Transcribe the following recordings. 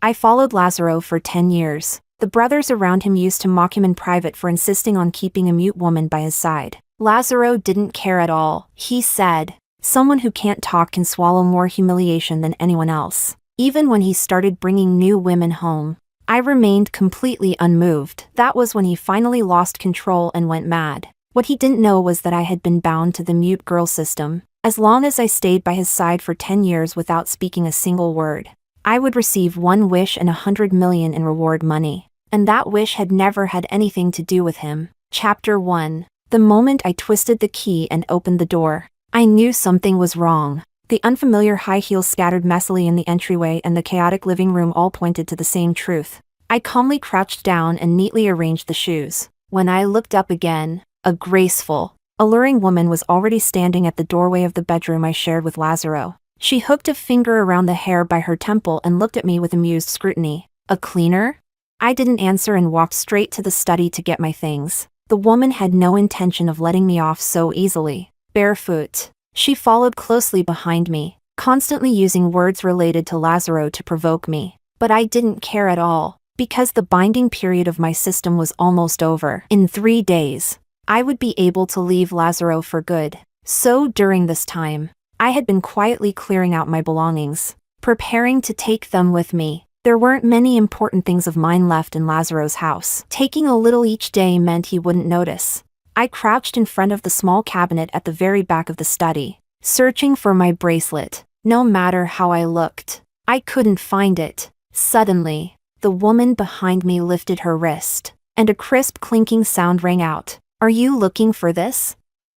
I followed Lazaro for 10 years. The brothers around him used to mock him in private for insisting on keeping a mute woman by his side. Lazaro didn't care at all. He said, "Someone who can't talk can swallow more humiliation than anyone else." Even when he started bringing new women home, I remained completely unmoved. That was when he finally lost control and went mad. What he didn't know was that I had been bound to the mute girl system. As long as I stayed by his side for 10 years without speaking a single word, I would receive one wish and 100 million in reward money. And that wish had never had anything to do with him. Chapter 1. The moment I twisted the key and opened the door, I knew something was wrong. The unfamiliar high heels scattered messily in the entryway and the chaotic living room all pointed to the same truth. I calmly crouched down and neatly arranged the shoes. When I looked up again, a graceful, alluring woman was already standing at the doorway of the bedroom I shared with Lazaro. She hooked a finger around the hair by her temple and looked at me with amused scrutiny. "A cleaner?" I didn't answer and walked straight to the study to get my things. The woman had no intention of letting me off so easily. Barefoot, she followed closely behind me, constantly using words related to Lazaro to provoke me. But I didn't care at all, because the binding period of my system was almost over. In 3 days, I would be able to leave Lazaro for good. So during this time, I had been quietly clearing out my belongings, preparing to take them with me. There weren't many important things of mine left in Lazaro's house. Taking a little each day meant he wouldn't notice. I crouched in front of the small cabinet at the very back of the study, searching for my bracelet. No matter how I looked, I couldn't find it. Suddenly, the woman behind me lifted her wrist, and a crisp clinking sound rang out. "Are you looking for this?"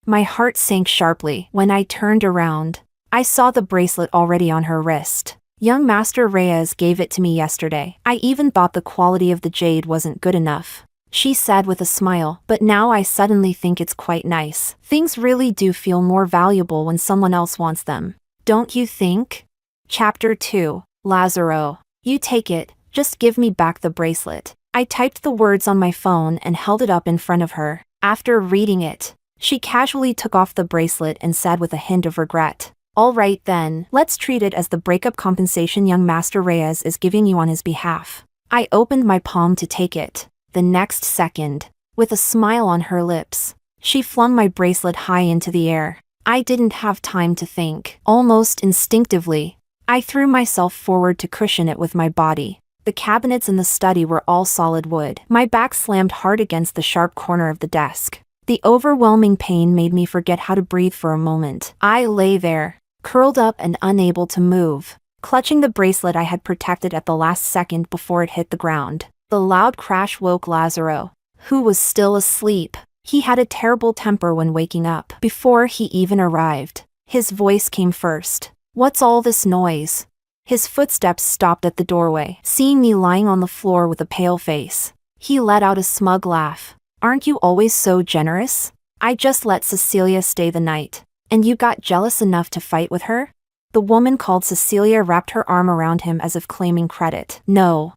My heart sank sharply. When I turned around, I saw the bracelet already on her wrist. Young Master Reyes gave it to me yesterday. I even thought the quality of the jade wasn't good enough, she said with a smile, but now I suddenly think it's quite nice. Things really do feel more valuable when someone else wants them, don't you think? Chapter 2. Lazaro. You take it, just give me back the bracelet. I typed the words on my phone and held it up in front of her. After reading it, she casually took off the bracelet and said with a hint of regret, "All right then, let's treat it as the breakup compensation young Master Reyes is giving you on his behalf." I opened my palm to take it. The next second, with a smile on her lips, she flung my bracelet high into the air. I didn't have time to think. Almost instinctively, I threw myself forward to cushion it with my body. The cabinets in the study were all solid wood. My back slammed hard against the sharp corner of the desk. The overwhelming pain made me forget how to breathe for a moment. I lay there, curled up and unable to move, clutching the bracelet I had protected at the last second before it hit the ground. The loud crash woke Lazaro, who was still asleep. He had a terrible temper when waking up. Before he even arrived, his voice came first. "What's all this noise?" His footsteps stopped at the doorway. Seeing me lying on the floor with a pale face, he let out a smug laugh. "Aren't you always so generous? I just let Cecilia stay the night, and you got jealous enough to fight with her?" The woman called Cecilia wrapped her arm around him as if claiming credit. No,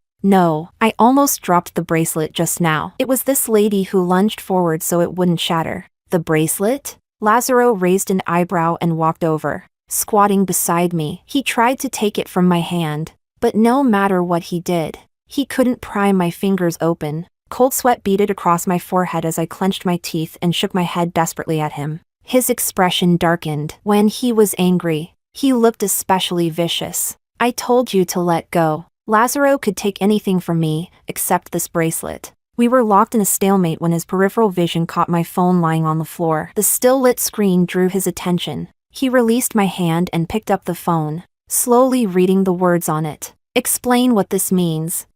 I almost dropped the bracelet just now. It was this lady who lunged forward so it wouldn't shatter. "The bracelet?" Lazaro raised an eyebrow and walked over, squatting beside me. He tried to take it from my hand, but no matter what he did, he couldn't pry my fingers open. Cold sweat beaded across my forehead as I clenched my teeth and shook my head desperately at him. His expression darkened. When he was angry, he looked especially vicious. "I told you to let go." Lazaro could take anything from me, except this bracelet. We were locked in a stalemate when his peripheral vision caught my phone lying on the floor. The still-lit screen drew his attention. He released my hand and picked up the phone, slowly reading the words on it. "Explain what this means."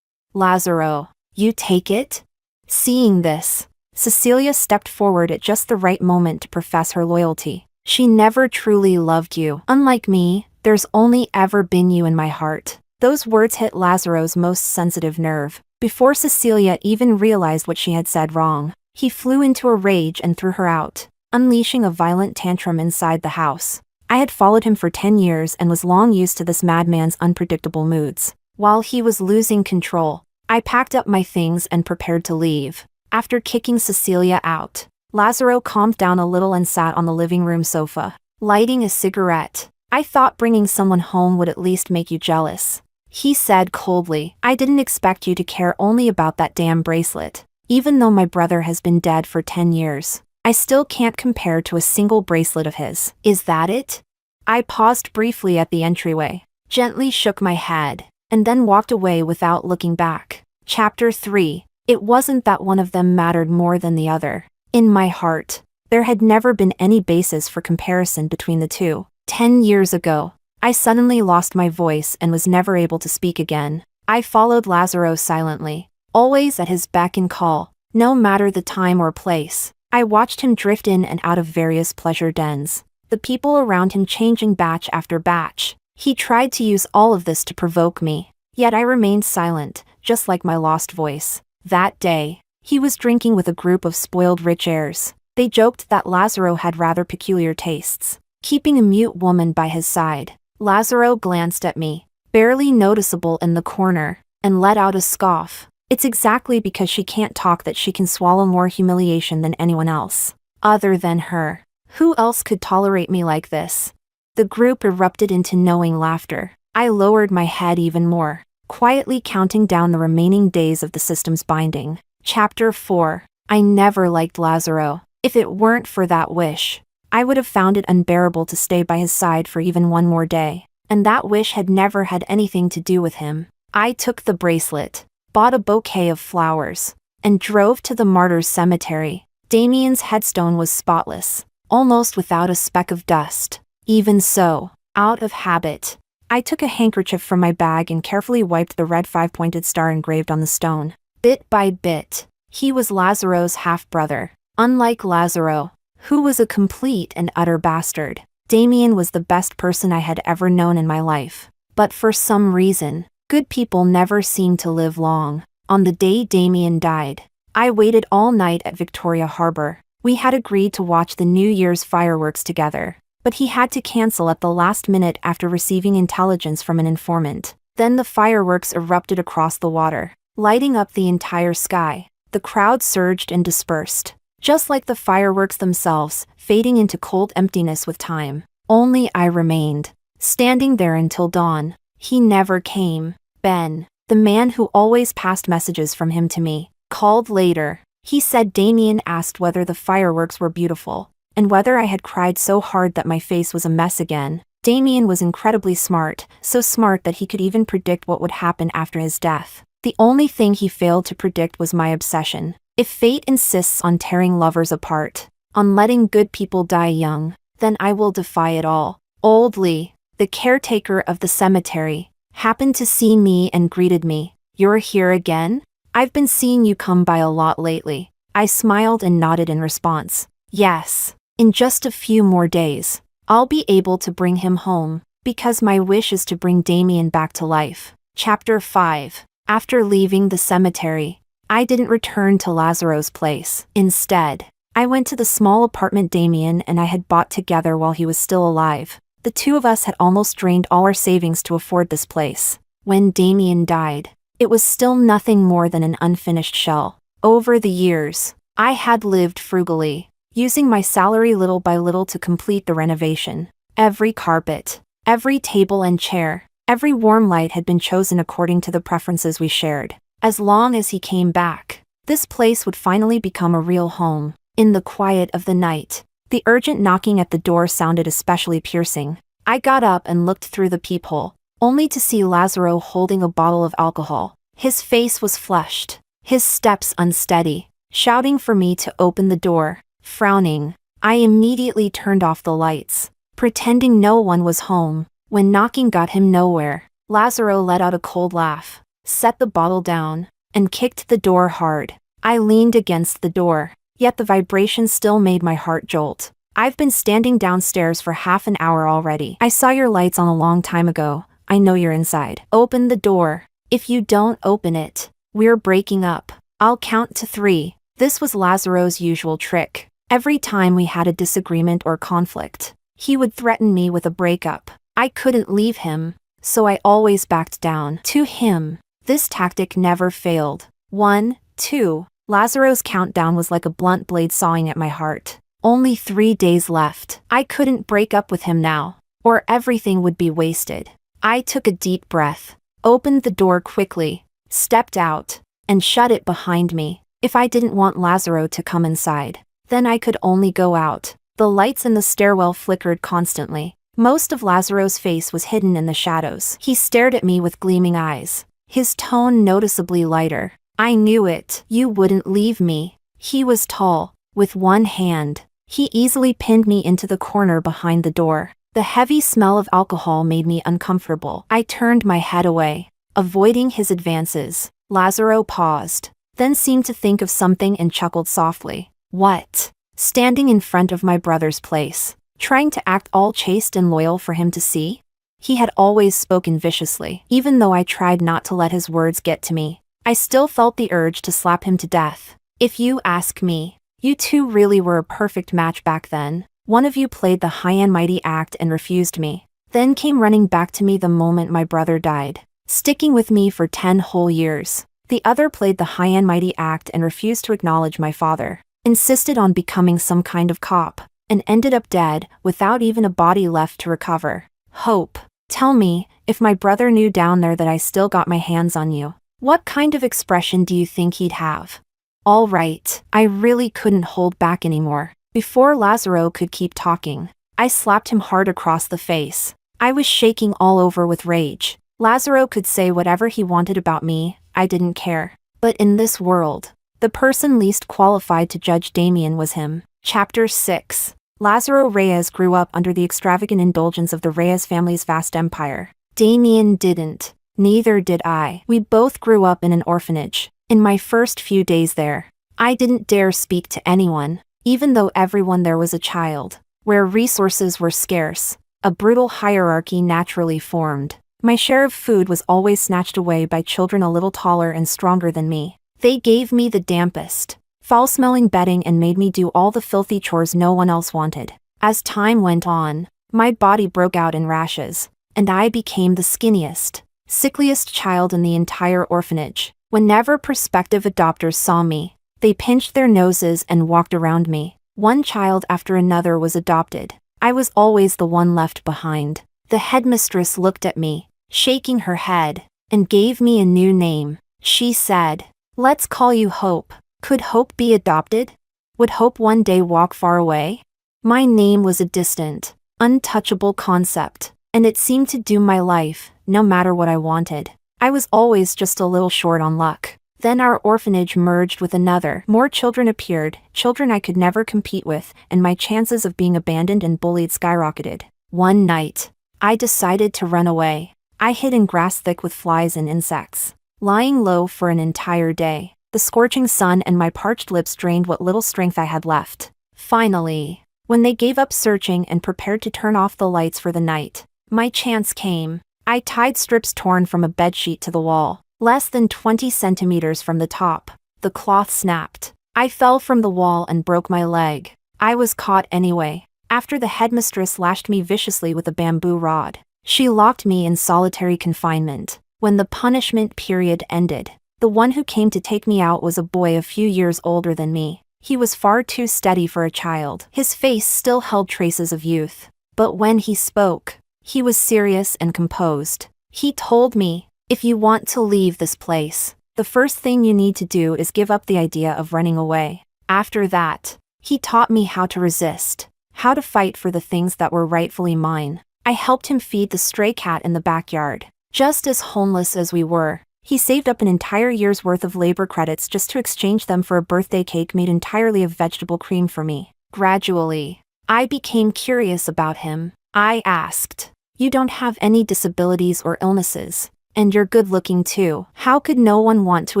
"Lazaro, you take it?" Seeing this, Cecilia stepped forward at just the right moment to profess her loyalty. "She never truly loved you. Unlike me, there's only ever been you in my heart." Those words hit Lazaro's most sensitive nerve. Before Cecilia even realized what she had said wrong, he flew into a rage and threw her out, unleashing a violent tantrum inside the house. I had followed him for 10 years and was long used to this madman's unpredictable moods. While he was losing control, I packed up my things and prepared to leave. After kicking Cecilia out, Lazaro calmed down a little and sat on the living room sofa, lighting a cigarette. "I thought bringing someone home would at least make you jealous," He said coldly. I didn't expect you to care only about that damn bracelet. Even though my brother has been dead for 10 years, I still can't compare to a single bracelet of his. Is that it? I paused briefly at the entryway, gently shook my head, and then walked away without looking back. Chapter 3. It wasn't that one of them mattered more than the other. In my heart, there had never been any basis for comparison between the two. 10 years ago, I suddenly lost my voice and was never able to speak again. I followed Lazaro silently, always at his beck and call, no matter the time or place. I watched him drift in and out of various pleasure dens, the people around him changing batch after batch. He tried to use all of this to provoke me, yet I remained silent, just like my lost voice. That day, he was drinking with a group of spoiled rich heirs. They joked that Lazaro had rather peculiar tastes, keeping a mute woman by his side. Lazaro glanced at me, barely noticeable in the corner, and let out a scoff. It's exactly because she can't talk that she can swallow more humiliation than anyone else. Other than her. Who else could tolerate me like this? The group erupted into knowing laughter. I lowered my head even more, quietly counting down the remaining days of the system's binding. Chapter 4. I never liked Lazaro. If it weren't for that wish, I would have found it unbearable to stay by his side for even one more day. And that wish had never had anything to do with him. I took the bracelet, bought a bouquet of flowers, and drove to the martyrs' cemetery. Damien's headstone was spotless, almost without a speck of dust. Even so, out of habit, I took a handkerchief from my bag and carefully wiped the red 5-pointed star engraved on the stone. Bit by bit, he was Lazaro's half-brother. Unlike Lazaro, who was a complete and utter bastard, Damien was the best person I had ever known in my life. But for some reason, good people never seem to live long. On the day Damien died, I waited all night at Victoria Harbor. We had agreed to watch the New Year's fireworks together, but he had to cancel at the last minute after receiving intelligence from an informant. Then the fireworks erupted across the water, lighting up the entire sky. The crowd surged and dispersed, just like the fireworks themselves, fading into cold emptiness with time. Only I remained, standing there until dawn. He never came. Ben, the man who always passed messages from him to me, called later. He said Damien asked whether the fireworks were beautiful, and whether I had cried so hard that my face was a mess again. Damien was incredibly smart, so smart that he could even predict what would happen after his death. The only thing he failed to predict was my obsession. If fate insists on tearing lovers apart, on letting good people die young, then I will defy it all. Old Lee, the caretaker of the cemetery, happened to see me and greeted me. You're here again? I've been seeing you come by a lot lately. I smiled and nodded in response. Yes, in just a few more days, I'll be able to bring him home, because my wish is to bring Damien back to life. Chapter 5. After leaving the cemetery, I didn't return to Lazaro's place. Instead, I went to the small apartment Damien and I had bought together while he was still alive. The two of us had almost drained all our savings to afford this place. When Damien died, it was still nothing more than an unfinished shell. Over the years, I had lived frugally, using my salary little by little to complete the renovation. Every carpet, every table and chair, every warm light had been chosen according to the preferences we shared. As long as he came back, this place would finally become a real home. In the quiet of the night, the urgent knocking at the door sounded especially piercing. I got up and looked through the peephole, only to see Lazaro holding a bottle of alcohol. His face was flushed, his steps unsteady, shouting for me to open the door. Frowning, I immediately turned off the lights, pretending no one was home. When knocking got him nowhere, Lazaro let out a cold laugh, set the bottle down, and kicked the door hard. I leaned against the door, yet the vibration still made my heart jolt. I've been standing downstairs for half an hour already. I saw your lights on a long time ago. I know you're inside. Open the door. If you don't open it, we're breaking up. I'll count to 3. This was Lazaro's usual trick. Every time we had a disagreement or conflict, he would threaten me with a breakup. I couldn't leave him, so I always backed down. To him, this tactic never failed. 1, 2. Lazaro's countdown was like a blunt blade sawing at my heart. Only 3 days left. I couldn't break up with him now, or everything would be wasted. I took a deep breath, opened the door quickly, stepped out, and shut it behind me. If I didn't want Lazaro to come inside, then I could only go out. The lights in the stairwell flickered constantly. Most of Lazaro's face was hidden in the shadows. He stared at me with gleaming eyes, his tone noticeably lighter. I knew it. You wouldn't leave me. He was tall. With one hand, he easily pinned me into the corner behind the door. The heavy smell of alcohol made me uncomfortable. I turned my head away, avoiding his advances. Lazaro paused, then seemed to think of something and chuckled softly. What? Standing in front of my brother's place, trying to act all chaste and loyal for him to see? He had always spoken viciously. Even though I tried not to let his words get to me, I still felt the urge to slap him to death. If you ask me, you two really were a perfect match back then. One of you played the high and mighty act and refused me, then came running back to me the moment my brother died, sticking with me for 10 whole years. The other played the high and mighty act and refused to acknowledge my father, insisted on becoming some kind of cop, and ended up dead without even a body left to recover. Hope, tell me, if my brother knew down there that I still got my hands on you, what kind of expression do you think he'd have? All right, I really couldn't hold back anymore. Before Lazaro could keep talking, I slapped him hard across the face. I was shaking all over with rage. Lazaro could say whatever he wanted about me, I didn't care. But in this world, the person least qualified to judge Damien was him. Chapter 6. Lazaro Reyes grew up under the extravagant indulgence of the Reyes family's vast empire. Damien didn't. Neither did I. We both grew up in an orphanage. In my first few days there, I didn't dare speak to anyone, even though everyone there was a child. Where resources were scarce, a brutal hierarchy naturally formed. My share of food was always snatched away by children a little taller and stronger than me. They gave me the dampest, foul-smelling bedding and made me do all the filthy chores no one else wanted. As time went on, my body broke out in rashes, and I became the skinniest, sickliest child in the entire orphanage. Whenever prospective adopters saw me, they pinched their noses and walked around me. One child after another was adopted. I was always the one left behind. The headmistress looked at me, shaking her head, and gave me a new name. She said, "Let's call you Hope." Could Hope be adopted? Would Hope one day walk far away? My name was a distant, untouchable concept, and it seemed to doom my life, no matter what I wanted. I was always just a little short on luck. Then our orphanage merged with another. More children appeared, children I could never compete with, and my chances of being abandoned and bullied skyrocketed. One night, I decided to run away. I hid in grass thick with flies and insects, lying low for an entire day. The scorching sun and my parched lips drained what little strength I had left. Finally, when they gave up searching and prepared to turn off the lights for the night, my chance came. I tied strips torn from a bedsheet to the wall. Less than 20 centimeters from the top, the cloth snapped. I fell from the wall and broke my leg. I was caught anyway. After the headmistress lashed me viciously with a bamboo rod, she locked me in solitary confinement. When the punishment period ended, the one who came to take me out was a boy a few years older than me. He was far too steady for a child. His face still held traces of youth. But when he spoke, he was serious and composed. He told me, "If you want to leave this place, the first thing you need to do is give up the idea of running away." After that, he taught me how to resist, how to fight for the things that were rightfully mine. I helped him feed the stray cat in the backyard. Just as homeless as we were, he saved up an entire year's worth of labor credits just to exchange them for a birthday cake made entirely of vegetable cream for me. Gradually, I became curious about him. I asked, "You don't have any disabilities or illnesses, and you're good-looking too. How could no one want to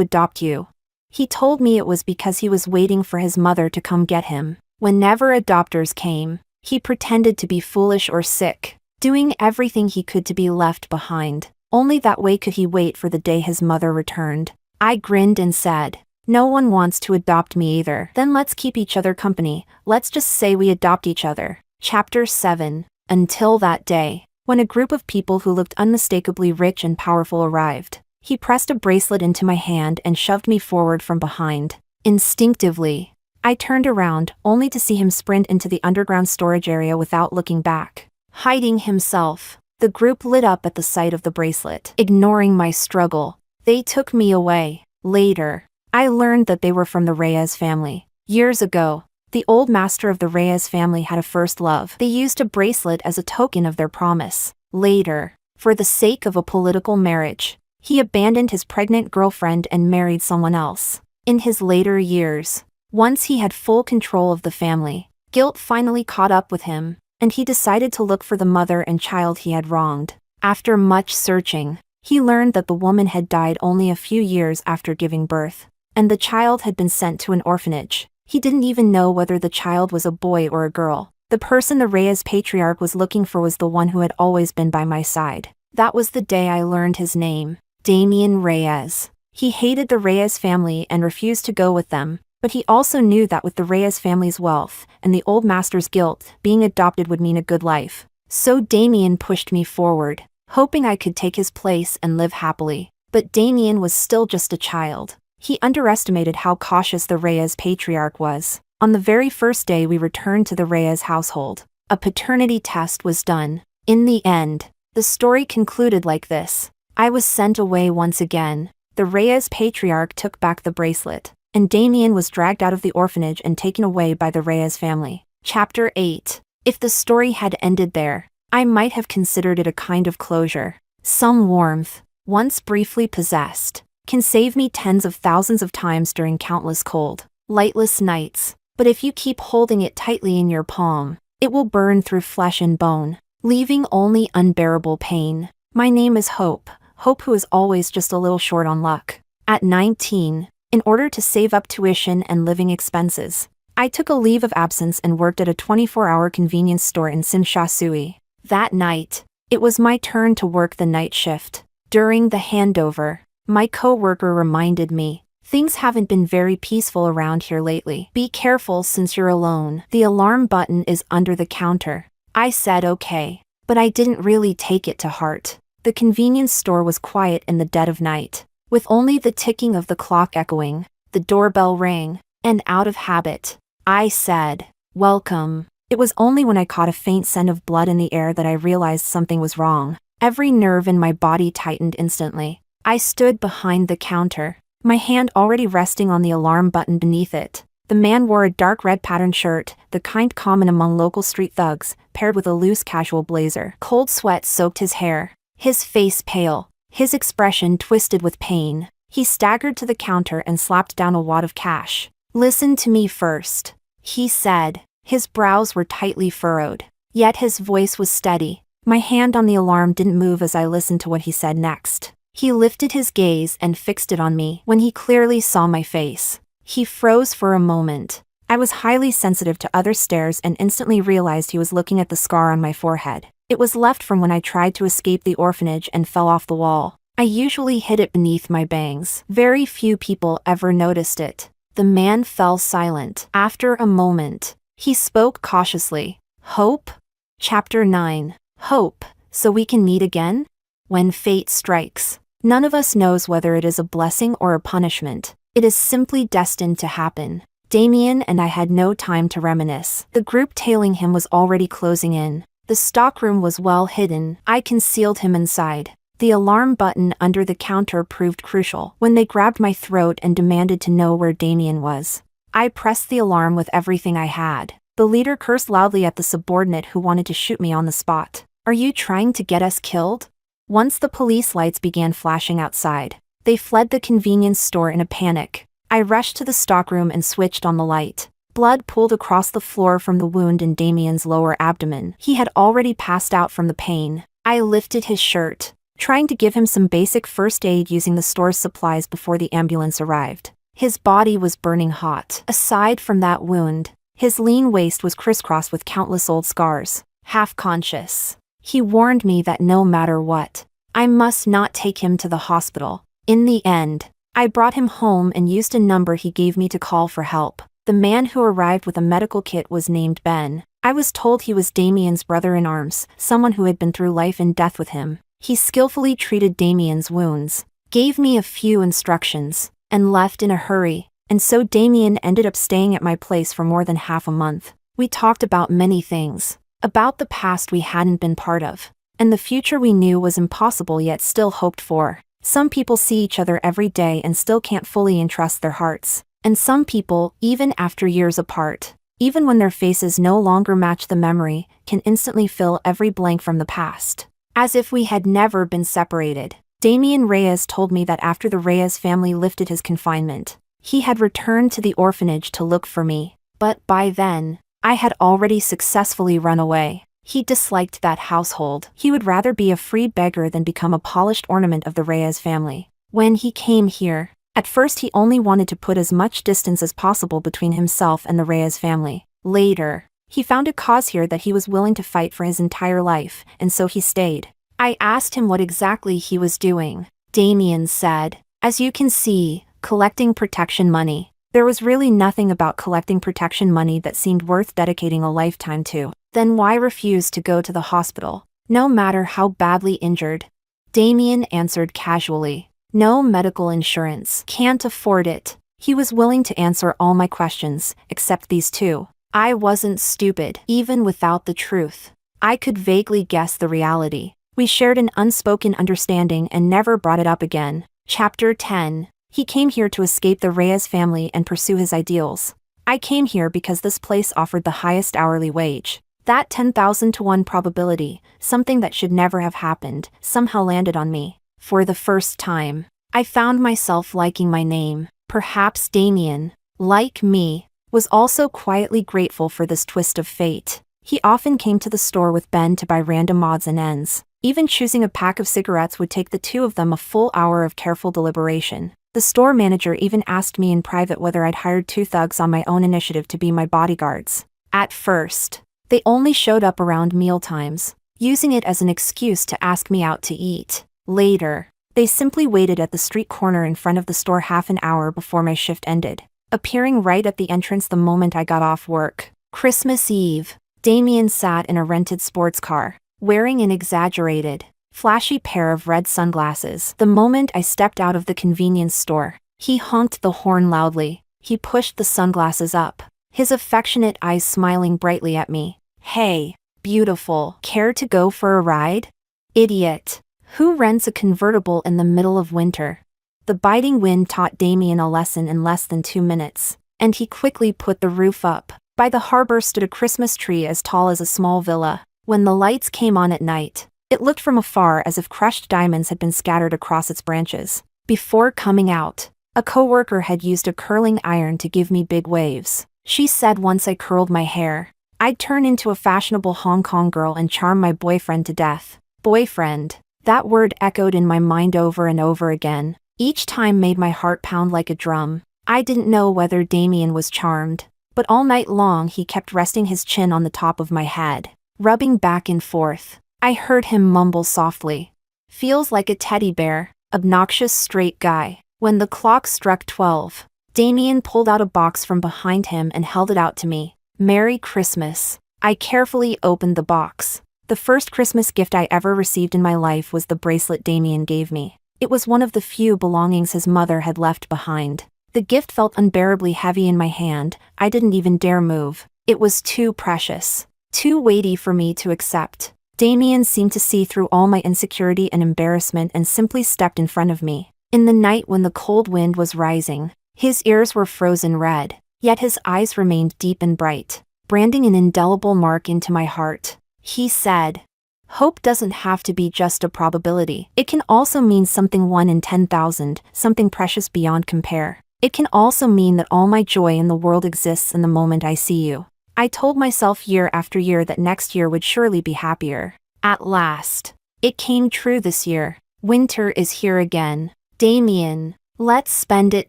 adopt you?" He told me it was because he was waiting for his mother to come get him. Whenever adopters came, he pretended to be foolish or sick, doing everything he could to be left behind. Only that way could he wait for the day his mother returned. I grinned and said, "No one wants to adopt me either. Then let's keep each other company. Let's just say we adopt each other." Chapter 7. Until that day, when a group of people who looked unmistakably rich and powerful arrived, he pressed a bracelet into my hand and shoved me forward from behind. Instinctively, I turned around, only to see him sprint into the underground storage area without looking back. Hiding himself, The group lit up at the sight of the bracelet. Ignoring my struggle, they took me away. Later, I learned that they were from the Reyes family. Years ago, the old master of the Reyes family had a first love. They used a bracelet as a token of their promise. Later, for the sake of a political marriage, he abandoned his pregnant girlfriend and married someone else. In his later years, once he had full control of the family, guilt finally caught up with him, and he decided to look for the mother and child he had wronged. After much searching, he learned that the woman had died only a few years after giving birth, and the child had been sent to an orphanage. He didn't even know whether the child was a boy or a girl. The person the Reyes patriarch was looking for was the one who had always been by my side. That was the day I learned his name, Damian Reyes. He hated the Reyes family and refused to go with them, but he also knew that with the Reyes family's wealth and the old master's guilt, being adopted would mean a good life. So Damian pushed me forward, hoping I could take his place and live happily. But Damian was still just a child. He underestimated how cautious the Reyes patriarch was. On the very first day we returned to the Reyes household, a paternity test was done. In the end, the story concluded like this. I was sent away once again. The Reyes patriarch took back the bracelet, and Damian was dragged out of the orphanage and taken away by the Reyes family. Chapter 8. If the story had ended there, I might have considered it a kind of closure. Some warmth, once briefly possessed, can save me tens of thousands of times during countless cold, lightless nights. But if you keep holding it tightly in your palm, it will burn through flesh and bone, leaving only unbearable pain. My name is Hope. Hope who is always just a little short on luck. At 19, in order to save up tuition and living expenses, I took a leave of absence and worked at a 24-hour convenience store in Sinshasui. That night, it was my turn to work the night shift. During the handover, my co-worker reminded me, things haven't been very peaceful around here lately. Be careful since you're alone. The alarm button is under the counter. I said okay, but I didn't really take it to heart. The convenience store was quiet in the dead of night, with only the ticking of the clock echoing. The doorbell rang, and out of habit, I said, "Welcome." It was only when I caught a faint scent of blood in the air that I realized something was wrong. Every nerve in my body tightened instantly. I stood behind the counter, my hand already resting on the alarm button beneath it. The man wore a dark red patterned shirt, the kind common among local street thugs, paired with a loose casual blazer. Cold sweat soaked his hair, his face pale, his expression twisted with pain. He staggered to the counter and slapped down a wad of cash. "Listen to me first," he said. His brows were tightly furrowed, yet his voice was steady. My hand on the alarm didn't move as I listened to what he said next. He lifted his gaze and fixed it on me. When he clearly saw my face, he froze for a moment. I was highly sensitive to other stares and instantly realized he was looking at the scar on my forehead. It was left from when I tried to escape the orphanage and fell off the wall. I usually hid it beneath my bangs. Very few people ever noticed it. The man fell silent. After a moment, he spoke cautiously. "Hope?" Chapter 9. Hope, so we can meet again? When fate strikes, none of us knows whether it is a blessing or a punishment. It is simply destined to happen. Damian and I had no time to reminisce. The group tailing him was already closing in. The stockroom was well hidden. I concealed him inside. The alarm button under the counter proved crucial. When they grabbed my throat and demanded to know where Damian was, I pressed the alarm with everything I had. The leader cursed loudly at the subordinate who wanted to shoot me on the spot. "Are you trying to get us killed?" Once the police lights began flashing outside, they fled the convenience store in a panic. I rushed to the stockroom and switched on the light. Blood pooled across the floor from the wound in Damian's lower abdomen. He had already passed out from the pain. I lifted his shirt, trying to give him some basic first aid using the store's supplies before the ambulance arrived. His body was burning hot. Aside from that wound, his lean waist was crisscrossed with countless old scars. Half conscious, he warned me that no matter what, I must not take him to the hospital. In the end, I brought him home and used a number he gave me to call for help. The man who arrived with a medical kit was named Ben. I was told he was Damian's brother-in-arms, someone who had been through life and death with him. He skillfully treated Damian's wounds, gave me a few instructions, and left in a hurry. And so Damian ended up staying at my place for more than half a month. We talked about many things, about the past we hadn't been part of, and the future we knew was impossible yet still hoped for. Some people see each other every day and still can't fully entrust their hearts. And some people, even after years apart, even when their faces no longer match the memory, can instantly fill every blank from the past. As if we had never been separated. Damian Reyes told me that after the Reyes family lifted his confinement, he had returned to the orphanage to look for me. But by then, I had already successfully run away. He disliked that household. He would rather be a free beggar than become a polished ornament of the Reyes family. When he came here, at first he only wanted to put as much distance as possible between himself and the Reyes family. Later, he found a cause here that he was willing to fight for his entire life, and so he stayed. I asked him what exactly he was doing. Damian said, "As you can see, collecting protection money." There was really nothing about collecting protection money that seemed worth dedicating a lifetime to. Then why refuse to go to the hospital, no matter how badly injured? Damian answered casually, "No medical insurance. Can't afford it." He was willing to answer all my questions, except these two. I wasn't stupid, even without the truth. I could vaguely guess the reality. We shared an unspoken understanding and never brought it up again. Chapter 10. He came here to escape the Reyes family and pursue his ideals. I came here because this place offered the highest hourly wage. That 10,000 to 1 probability, something that should never have happened, somehow landed on me. For the first time, I found myself liking my name. Perhaps Damian, like me, was also quietly grateful for this twist of fate. He often came to the store with Ben to buy random odds and ends. Even choosing a pack of cigarettes would take the two of them a full hour of careful deliberation. The store manager even asked me in private whether I'd hired 2 thugs on my own initiative to be my bodyguards. At first, they only showed up around mealtimes, using it as an excuse to ask me out to eat. Later, they simply waited at the street corner in front of the store half an hour before my shift ended, appearing right at the entrance the moment I got off work. Christmas Eve, Damian sat in a rented sports car, wearing an exaggerated, flashy pair of red sunglasses. The moment I stepped out of the convenience store, he honked the horn loudly. He pushed the sunglasses up, his affectionate eyes smiling brightly at me. "Hey, beautiful, care to go for a ride?" Idiot. Who rents a convertible in the middle of winter? The biting wind taught Damian a lesson in less than 2 minutes, and he quickly put the roof up. By the harbor stood a Christmas tree as tall as a small villa. When the lights came on at night, it looked from afar as if crushed diamonds had been scattered across its branches. Before coming out, a coworker had used a curling iron to give me big waves. She said once I curled my hair, I'd turn into a fashionable Hong Kong girl and charm my boyfriend to death. Boyfriend. That word echoed in my mind over and over again. Each time made my heart pound like a drum. I didn't know whether Damian was charmed, but all night long he kept resting his chin on the top of my head, rubbing back and forth. I heard him mumble softly. "Feels like a teddy bear, obnoxious straight guy." When the clock struck 12, Damian pulled out a box from behind him and held it out to me. "Merry Christmas." I carefully opened the box. The first Christmas gift I ever received in my life was the bracelet Damian gave me. It was one of the few belongings his mother had left behind. The gift felt unbearably heavy in my hand. I didn't even dare move. It was too precious, too weighty for me to accept. Damian seemed to see through all my insecurity and embarrassment and simply stepped in front of me. In the night when the cold wind was rising, his ears were frozen red, yet his eyes remained deep and bright, branding an indelible mark into my heart. He said, "Hope doesn't have to be just a probability. It can also mean something 1 in 10,000, something precious beyond compare. It can also mean that all my joy in the world exists in the moment I see you." I told myself year after year that next year would surely be happier. At last, it came true this year. Winter is here again. Damian, let's spend it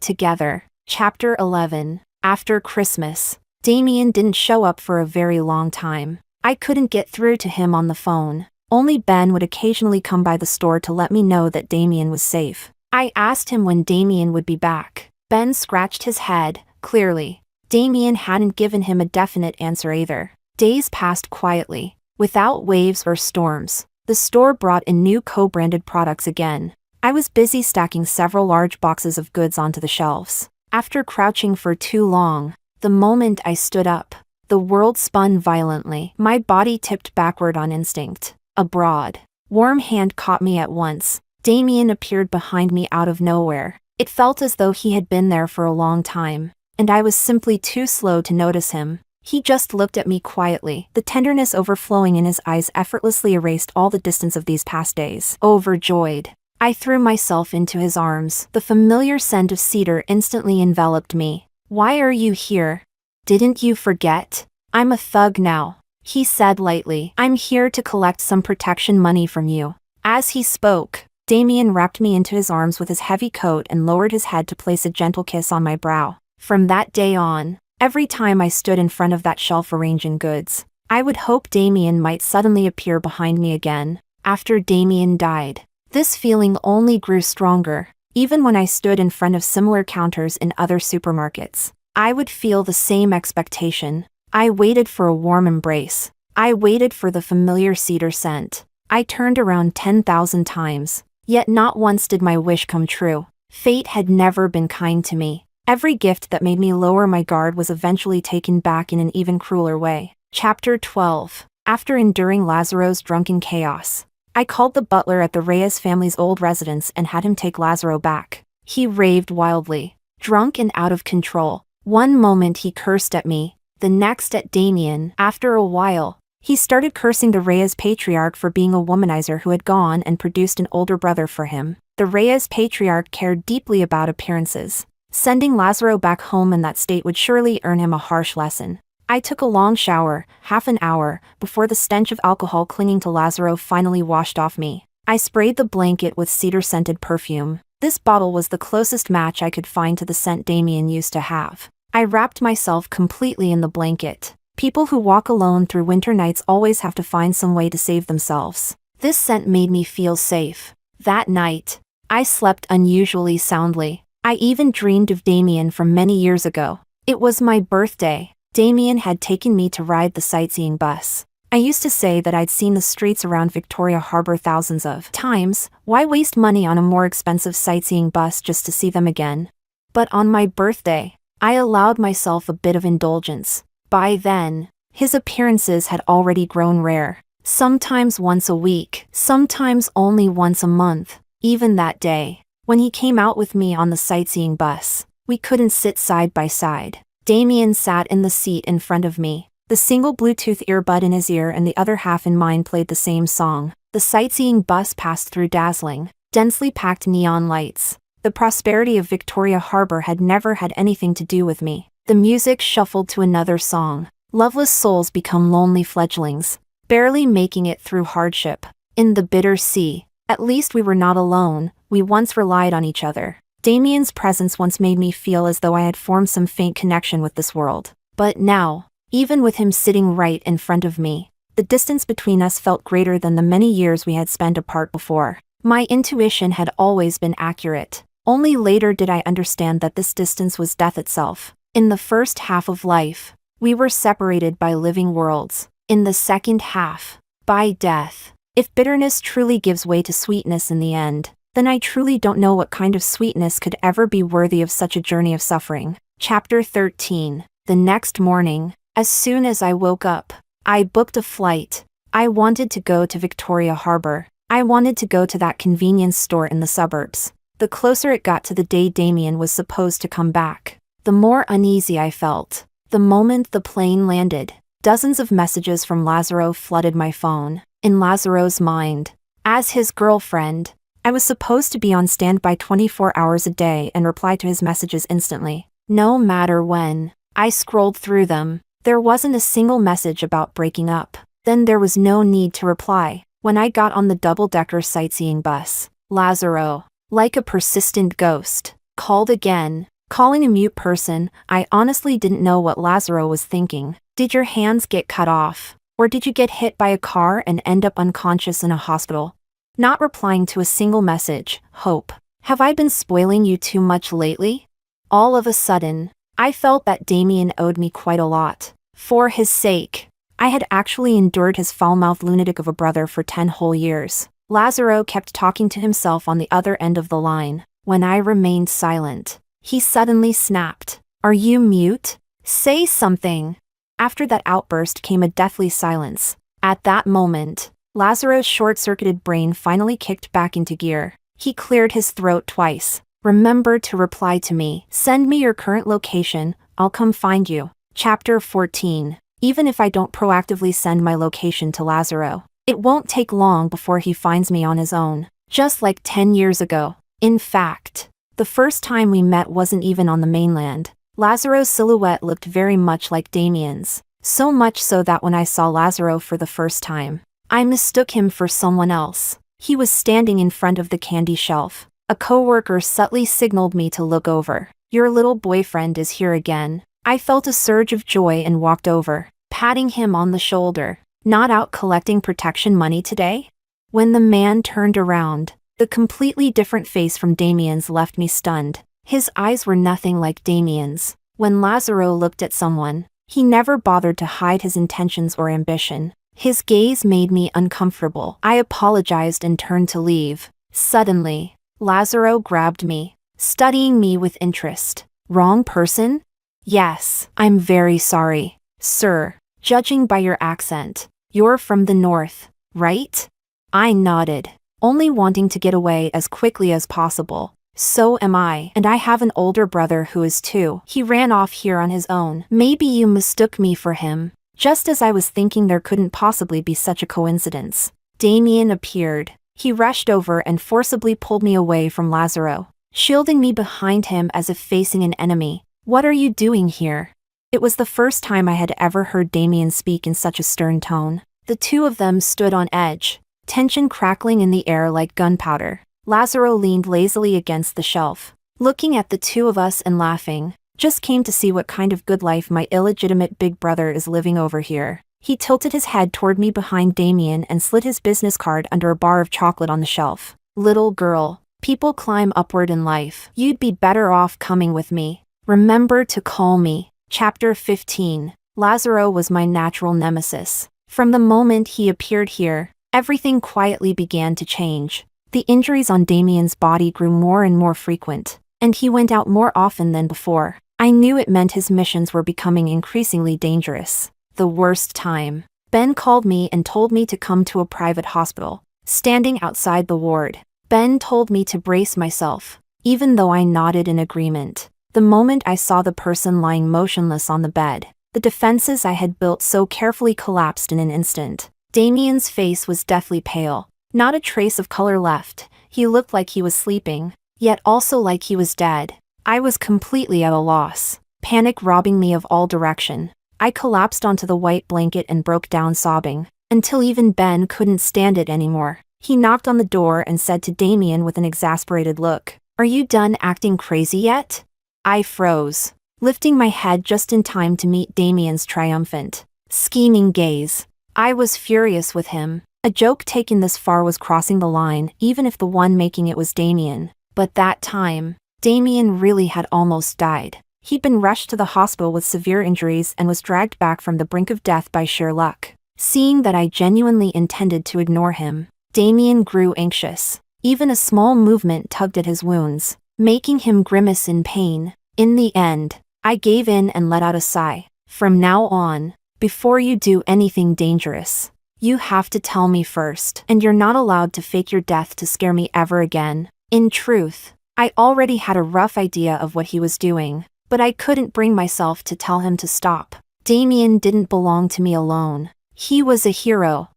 together. Chapter 11. After Christmas, Damian didn't show up for a very long time. I couldn't get through to him on the phone. Only Ben would occasionally come by the store to let me know that Damian was safe. I asked him when Damian would be back. Ben scratched his head, clearly. Damian hadn't given him a definite answer either. Days passed quietly, without waves or storms. The store brought in new co-branded products again. I was busy stacking several large boxes of goods onto the shelves. After crouching for too long, the moment I stood up, the world spun violently. My body tipped backward on instinct. Abroad, Warm hand caught me at once. Damien appeared behind me out of nowhere. It felt as though he had been there for a long time, and I was simply too slow to notice him. He just looked at me quietly. The tenderness overflowing in his eyes effortlessly erased all the distance of these past days. Overjoyed, I threw myself into his arms. The familiar scent of cedar instantly enveloped me. "Why are you here? Didn't you forget? I'm a thug now," he said lightly. "I'm here to collect some protection money from you." As he spoke, Damien wrapped me into his arms with his heavy coat and lowered his head to place a gentle kiss on my brow. From that day on, every time I stood in front of that shelf arranging goods, I would hope Damien might suddenly appear behind me again. After Damien died, this feeling only grew stronger. Even when I stood in front of similar counters in other supermarkets, I would feel the same expectation. I waited for a warm embrace. I waited for the familiar cedar scent. I turned around 10,000 times, yet not once did my wish come true. Fate had never been kind to me. Every gift that made me lower my guard was eventually taken back in an even crueler way. Chapter 12. After enduring Lazaro's drunken chaos, I called the butler at the Reyes family's old residence and had him take Lazaro back. He raved wildly, drunk and out of control. One moment he cursed at me, the next at Damien. After a while, he started cursing the Reyes patriarch for being a womanizer who had gone and produced an older brother for him. The Reyes patriarch cared deeply about appearances. Sending Lazaro back home in that state would surely earn him a harsh lesson. I took a long shower, half an hour, before the stench of alcohol clinging to Lazaro finally washed off me. I sprayed the blanket with cedar-scented perfume. This bottle was the closest match I could find to the scent Damien used to have. I wrapped myself completely in the blanket. People who walk alone through winter nights always have to find some way to save themselves. This scent made me feel safe. That night, I slept unusually soundly. I even dreamed of Damien from many years ago. It was my birthday. Damien had taken me to ride the sightseeing bus. I used to say that I'd seen the streets around Victoria Harbor thousands of times. Why waste money on a more expensive sightseeing bus just to see them again? But on my birthday, I allowed myself a bit of indulgence. By then, his appearances had already grown rare. Sometimes once a week, sometimes only once a month. Even that day, when he came out with me on the sightseeing bus, we couldn't sit side by side. Damien sat in the seat in front of me. The single Bluetooth earbud in his ear and the other half in mine played the same song. The sightseeing bus passed through dazzling, densely packed neon lights. The prosperity of Victoria Harbor had never had anything to do with me. The music shuffled to another song. Loveless souls become lonely fledglings, barely making it through hardship. In the bitter sea, at least we were not alone. We once relied on each other. Damien's presence once made me feel as though I had formed some faint connection with this world. But now, even with him sitting right in front of me, the distance between us felt greater than the many years we had spent apart before. My intuition had always been accurate. Only later did I understand that this distance was death itself. In the first half of life, we were separated by living worlds. In the second half, by death. If bitterness truly gives way to sweetness in the end, then I truly don't know what kind of sweetness could ever be worthy of such a journey of suffering. Chapter 13. The next morning, as soon as I woke up, I booked a flight. I wanted to go to Victoria Harbor. I wanted to go to that convenience store in the suburbs. The closer it got to the day Damien was supposed to come back, the more uneasy I felt. The moment the plane landed, dozens of messages from Lazaro flooded my phone. In Lazaro's mind, as his girlfriend, I was supposed to be on standby 24 hours a day and reply to his messages instantly. No matter when I scrolled through them, there wasn't a single message about breaking up. Then there was no need to reply. When I got on the double-decker sightseeing bus, Lazaro, like a persistent ghost, called again. Calling a mute person, I honestly didn't know what Lazaro was thinking. Did your hands get cut off? Or did you get hit by a car and end up unconscious in a hospital? Not replying to a single message. Hope. Have I been spoiling you too much lately? All of a sudden, I felt that Damien owed me quite a lot. For his sake, I had actually endured his foul-mouthed lunatic of a brother for 10 whole years. Lazaro kept talking to himself on the other end of the line. When I remained silent, he suddenly snapped. Are you mute? Say something. After that outburst came a deathly silence. At that moment, Lazaro's short-circuited brain finally kicked back into gear. He cleared his throat twice. Remember to reply to me. Send me your current location, I'll come find you. Chapter 14. Even if I don't proactively send my location to Lazaro, it won't take long before he finds me on his own. Just like 10 years ago. In fact, the first time we met wasn't even on the mainland. Lazaro's silhouette looked very much like Damien's. So much so that when I saw Lazaro for the first time, I mistook him for someone else. He was standing in front of the candy shelf. A coworker subtly signaled me to look over. Your little boyfriend is here again. I felt a surge of joy and walked over, patting him on the shoulder. Not out collecting protection money today? When the man turned around, the completely different face from Damien's left me stunned. His eyes were nothing like Damien's. When Lazaro looked at someone, he never bothered to hide his intentions or ambition. His gaze made me uncomfortable. I apologized and turned to leave. Suddenly, Lazaro grabbed me, studying me with interest. Wrong person? Yes, I'm very sorry, sir. Judging by your accent, you're from the north, right? I nodded, only wanting to get away as quickly as possible. So am I, and I have an older brother who is too. He ran off here on his own. Maybe you mistook me for him. Just as I was thinking there couldn't possibly be such a coincidence, Damien appeared. He rushed over and forcibly pulled me away from Lazaro, shielding me behind him as if facing an enemy. What are you doing here? It was the first time I had ever heard Damien speak in such a stern tone. The two of them stood on edge, tension crackling in the air like gunpowder. Lazaro leaned lazily against the shelf, looking at the two of us and laughing. Just came to see what kind of good life my illegitimate big brother is living over here. He tilted his head toward me behind Damien and slid his business card under a bar of chocolate on the shelf. Little girl, people climb upward in life. You'd be better off coming with me. Remember to call me. Chapter 15. Lazaro was my natural nemesis. From the moment he appeared here, everything quietly began to change. The injuries on Damien's body grew more and more frequent, and he went out more often than before. I knew it meant his missions were becoming increasingly dangerous. The worst time. Ben called me and told me to come to a private hospital. Standing outside the ward, Ben told me to brace myself, even though I nodded in agreement. The moment I saw the person lying motionless on the bed, the defenses I had built so carefully collapsed in an instant. Damien's face was deathly pale. Not a trace of color left. He looked like he was sleeping, yet also like he was dead. I was completely at a loss, panic robbing me of all direction. I collapsed onto the white blanket and broke down sobbing, until even Ben couldn't stand it anymore. He knocked on the door and said to Damien with an exasperated look, "Are you done acting crazy yet?" I froze, lifting my head just in time to meet Damien's triumphant, scheming gaze. I was furious with him. A joke taken this far was crossing the line, even if the one making it was Damien. But that time, Damien really had almost died. He'd been rushed to the hospital with severe injuries and was dragged back from the brink of death by sheer luck. Seeing that I genuinely intended to ignore him, Damien grew anxious. Even a small movement tugged at his wounds, making him grimace in pain. In the end, I gave in and let out a sigh. From now on, before you do anything dangerous, you have to tell me first, and you're not allowed to fake your death to scare me ever again. In truth, I already had a rough idea of what he was doing, but I couldn't bring myself to tell him to stop. Damien didn't belong to me alone. He was a hero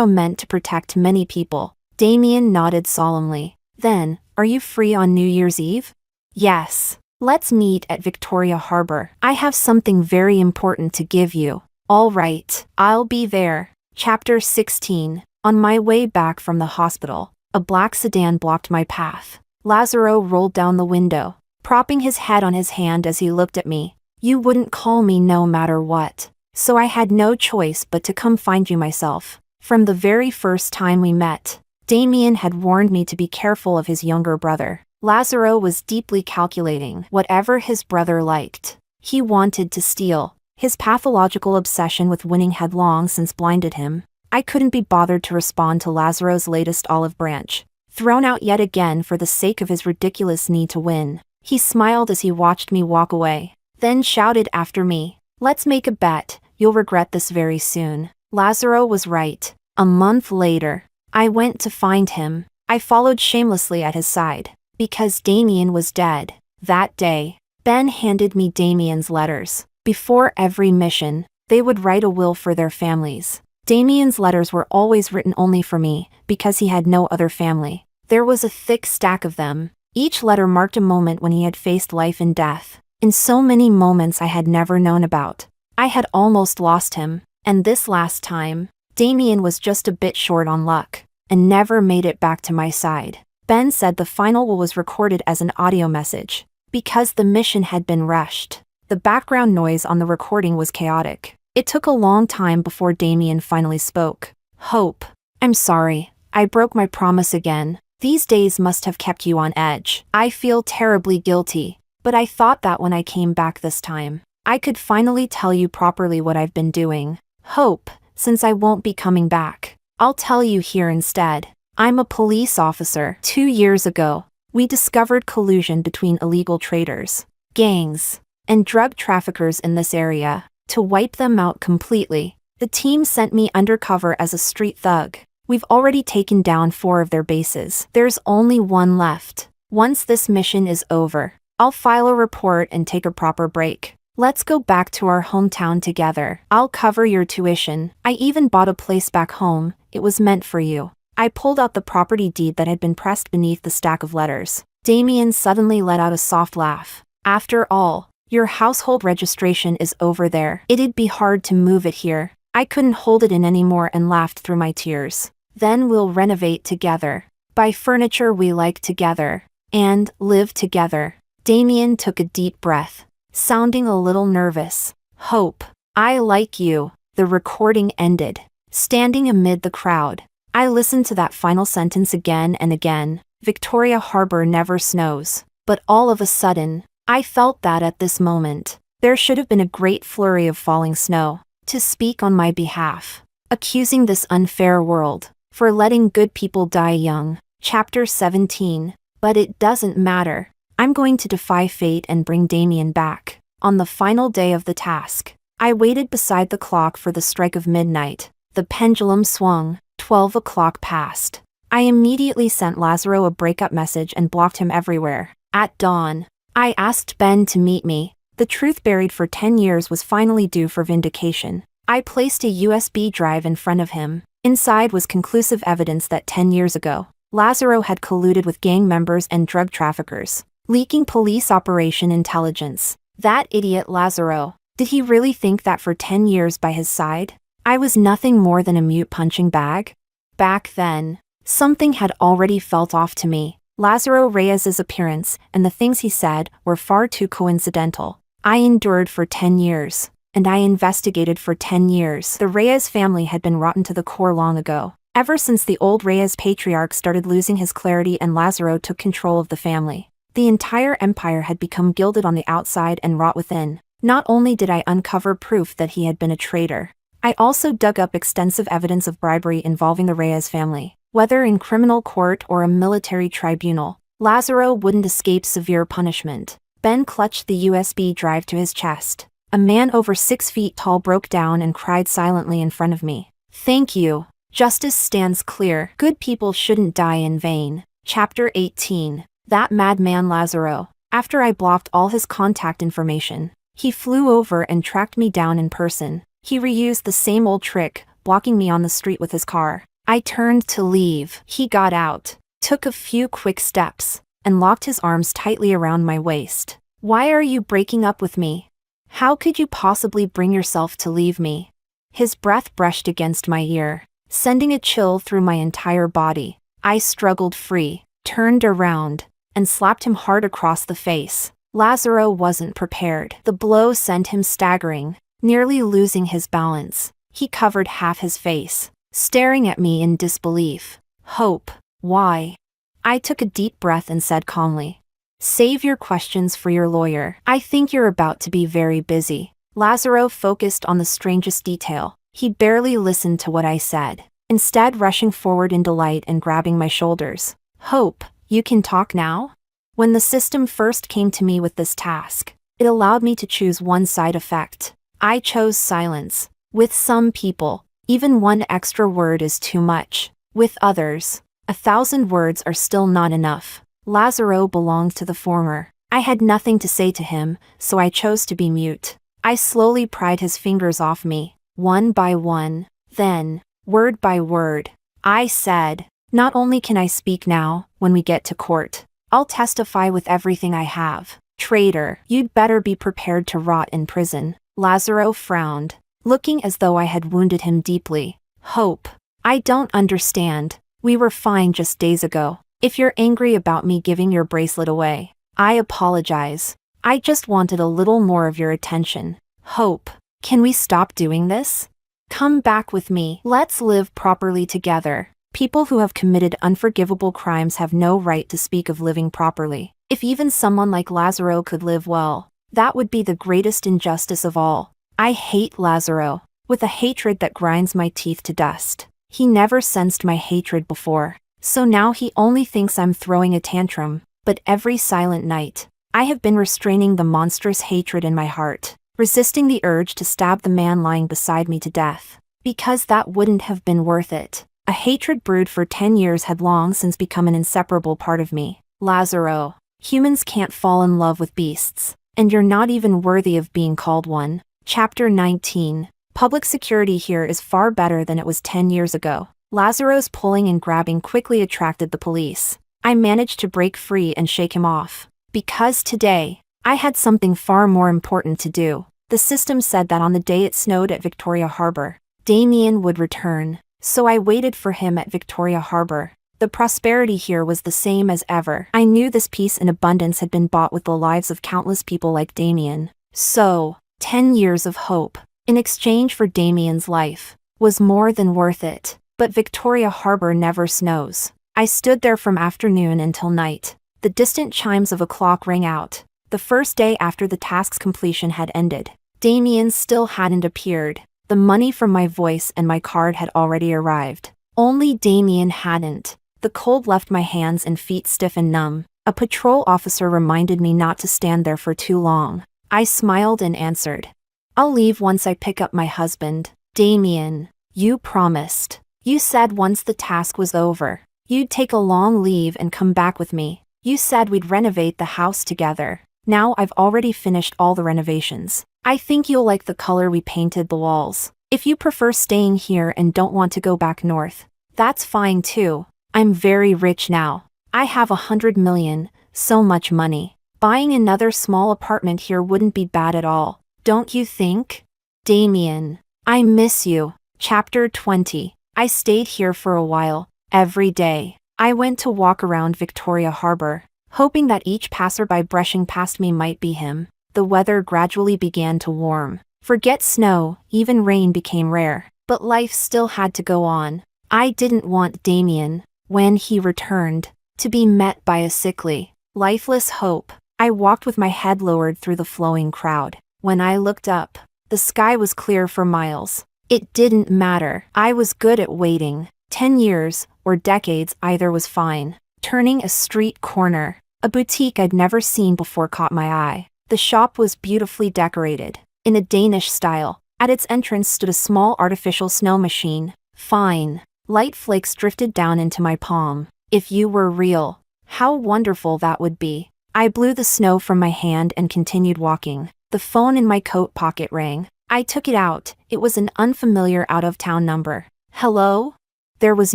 meant to protect many people. Damien nodded solemnly. Then, are you free on New Year's Eve? Yes. Let's meet at Victoria Harbor. I have something very important to give you. All right, I'll be there. Chapter 16. On my way back from the hospital, a black sedan blocked my path. Lazaro rolled down the window, propping his head on his hand as he looked at me. You wouldn't call me no matter what, so I had no choice but to come find you myself. From the very first time we met, Damien had warned me to be careful of his younger brother. Lazaro was deeply calculating. Whatever his brother liked, he wanted to steal. His pathological obsession with winning had long since blinded him. I couldn't be bothered to respond to Lazaro's latest olive branch, thrown out yet again for the sake of his ridiculous need to win. He smiled as he watched me walk away, then shouted after me, "Let's make a bet, you'll regret this very soon." Lazaro was right. A month later, I went to find him. I followed shamelessly at his side, because Damien was dead. That day, Ben handed me Damien's letters. Before every mission, they would write a will for their families. Damien's letters were always written only for me, because he had no other family. There was a thick stack of them. Each letter marked a moment when he had faced life and death. In so many moments I had never known about. I had almost lost him, and this last time, Damien was just a bit short on luck, and never made it back to my side. Ben said the final will was recorded as an audio message, because the mission had been rushed. The background noise on the recording was chaotic. It took a long time before Damien finally spoke. Hope, I'm sorry. I broke my promise again. These days must have kept you on edge. I feel terribly guilty, but I thought that when I came back this time, I could finally tell you properly what I've been doing. Hope, since I won't be coming back, I'll tell you here instead. I'm a police officer. 2 years ago, we discovered collusion between illegal traders, gangs, and drug traffickers in this area. To wipe them out completely, the team sent me undercover as a street thug. We've already taken down 4 of their bases. There's only 1 left. Once this mission is over, I'll file a report and take a proper break. Let's go back to our hometown together. I'll cover your tuition. I even bought a place back home. It was meant for you. I pulled out the property deed that had been pressed beneath the stack of letters. Damien suddenly let out a soft laugh. After all, your household registration is over there. It'd be hard to move it here. I couldn't hold it in anymore and laughed through my tears. Then we'll renovate together, buy furniture we like together, and live together. Damien took a deep breath, sounding a little nervous. Hope, I like you. The recording ended. Standing amid the crowd, I listened to that final sentence again and again. Victoria Harbor never snows. But all of a sudden, I felt that at this moment, there should have been a great flurry of falling snow to speak on my behalf, accusing this unfair world for letting good people die young. Chapter 17. But it doesn't matter. I'm going to defy fate and bring Damien back. On the final day of the task, I waited beside the clock for the strike of midnight. The pendulum swung. 12 o'clock passed. I immediately sent Lazaro a breakup message and blocked him everywhere. At dawn, I asked Ben to meet me. The truth buried for 10 years was finally due for vindication. I placed a USB drive in front of him. Inside was conclusive evidence that 10 years ago, Lazaro had colluded with gang members and drug traffickers, leaking police operation intelligence. That idiot Lazaro. Did he really think that for 10 years by his side, I was nothing more than a mute punching bag? Back then, something had already felt off to me. Lazaro Reyes's appearance and the things he said were far too coincidental. I endured for 10 years, and I investigated for 10 years. The Reyes family had been rotten to the core long ago. Ever since the old Reyes patriarch started losing his clarity and Lazaro took control of the family, the entire empire had become gilded on the outside and rot within. Not only did I uncover proof that he had been a traitor, I also dug up extensive evidence of bribery involving the Reyes family. Whether in criminal court or a military tribunal, Lazaro wouldn't escape severe punishment. Ben clutched the USB drive to his chest. A man over 6 feet tall broke down and cried silently in front of me. Thank you. Justice stands clear. Good people shouldn't die in vain. Chapter 18. That madman Lazaro. After I blocked all his contact information, he flew over and tracked me down in person. He reused the same old trick, blocking me on the street with his car. I turned to leave. He got out, took a few quick steps, and locked his arms tightly around my waist. Why are you breaking up with me? How could you possibly bring yourself to leave me? His breath brushed against my ear, sending a chill through my entire body. I struggled free, turned around, and slapped him hard across the face. Lazaro wasn't prepared. The blow sent him staggering, nearly losing his balance. He covered half his face, staring at me in disbelief. Hope, why? I took a deep breath and said calmly, save your questions for your lawyer. I think you're about to be very busy. Lazaro focused on the strangest detail. He barely listened to what I said, instead rushing forward in delight and grabbing my shoulders. Hope, you can talk now? When the system first came to me with this task, it allowed me to choose one side effect. I chose silence. With some people, Even one extra word is too much. With others, 1,000 words are still not enough. Lazaro belonged to the former. I had nothing to say to him, so I chose to be mute. I slowly pried his fingers off me, one by one. Then, word by word, I said, "Not only can I speak now, when we get to court, I'll testify with everything I have. Traitor, you'd better be prepared to rot in prison." Lazaro frowned, looking as though I had wounded him deeply. "Hope, I don't understand. We were fine just days ago. If you're angry about me giving your bracelet away, I apologize. I just wanted a little more of your attention. Hope, can we stop doing this? Come back with me. Let's live properly together." People who have committed unforgivable crimes have no right to speak of living properly. If even someone like Lazaro could live well, that would be the greatest injustice of all. I hate Lazaro, with a hatred that grinds my teeth to dust. He never sensed my hatred before, so now he only thinks I'm throwing a tantrum. But every silent night, I have been restraining the monstrous hatred in my heart, resisting the urge to stab the man lying beside me to death, because that wouldn't have been worth it. A hatred brewed for 10 years had long since become an inseparable part of me. Lazaro, humans can't fall in love with beasts, and you're not even worthy of being called one. Chapter 19. Public security here is far better than it was 10 years ago. Lazaro's pulling and grabbing quickly attracted the police. I managed to break free and shake him off. Because today, I had something far more important to do. The system said that on the day it snowed at Victoria Harbor, Damien would return, so I waited for him at Victoria Harbor. The prosperity here was the same as ever. I knew this peace and abundance had been bought with the lives of countless people like Damien. So, 10 years of hope, in exchange for Damien's life, was more than worth it. But Victoria Harbor never snows. I stood there from afternoon until night. The distant chimes of a clock rang out. The first day after the task's completion had ended. Damien still hadn't appeared. The money from my voice and my card had already arrived. Only Damien hadn't. The cold left my hands and feet stiff and numb. A patrol officer reminded me not to stand there for too long. I smiled and answered, "I'll leave once I pick up my husband." "Damien, you promised. You said once the task was over, you'd take a long leave and come back with me. You said we'd renovate the house together. Now I've already finished all the renovations. I think you'll like the color we painted the walls. If you prefer staying here and don't want to go back north, that's fine too. I'm very rich now. I have 100 million, so much money. Buying another small apartment here wouldn't be bad at all, don't you think? Damien, I miss you." Chapter 20. I stayed here for a while. Every day, I went to walk around Victoria Harbor, hoping that each passerby brushing past me might be him. The weather gradually began to warm. Forget snow, even rain became rare. But life still had to go on. I didn't want Damien, when he returned, to be met by a sickly, lifeless hope. I walked with my head lowered through the flowing crowd. When I looked up, the sky was clear for miles. It didn't matter. I was good at waiting. 10 years, or decades, either was fine. Turning a street corner, a boutique I'd never seen before caught my eye. The shop was beautifully decorated, in a Danish style. At its entrance stood a small artificial snow machine. Fine. Light flakes drifted down into my palm. If you were real, how wonderful that would be. I blew the snow from my hand and continued walking. The phone in my coat pocket rang. I took it out. It was an unfamiliar out-of-town number. "Hello?" There was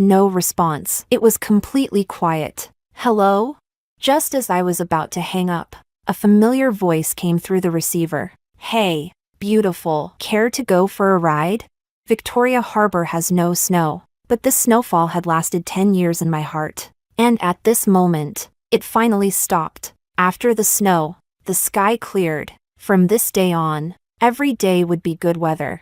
no response. It was completely quiet. "Hello?" Just as I was about to hang up, a familiar voice came through the receiver. "Hey, beautiful. Care to go for a ride?" Victoria Harbor has no snow, but this snowfall had lasted 10 years in my heart. And at this moment, it finally stopped. After the snow, the sky cleared. From this day on, every day would be good weather.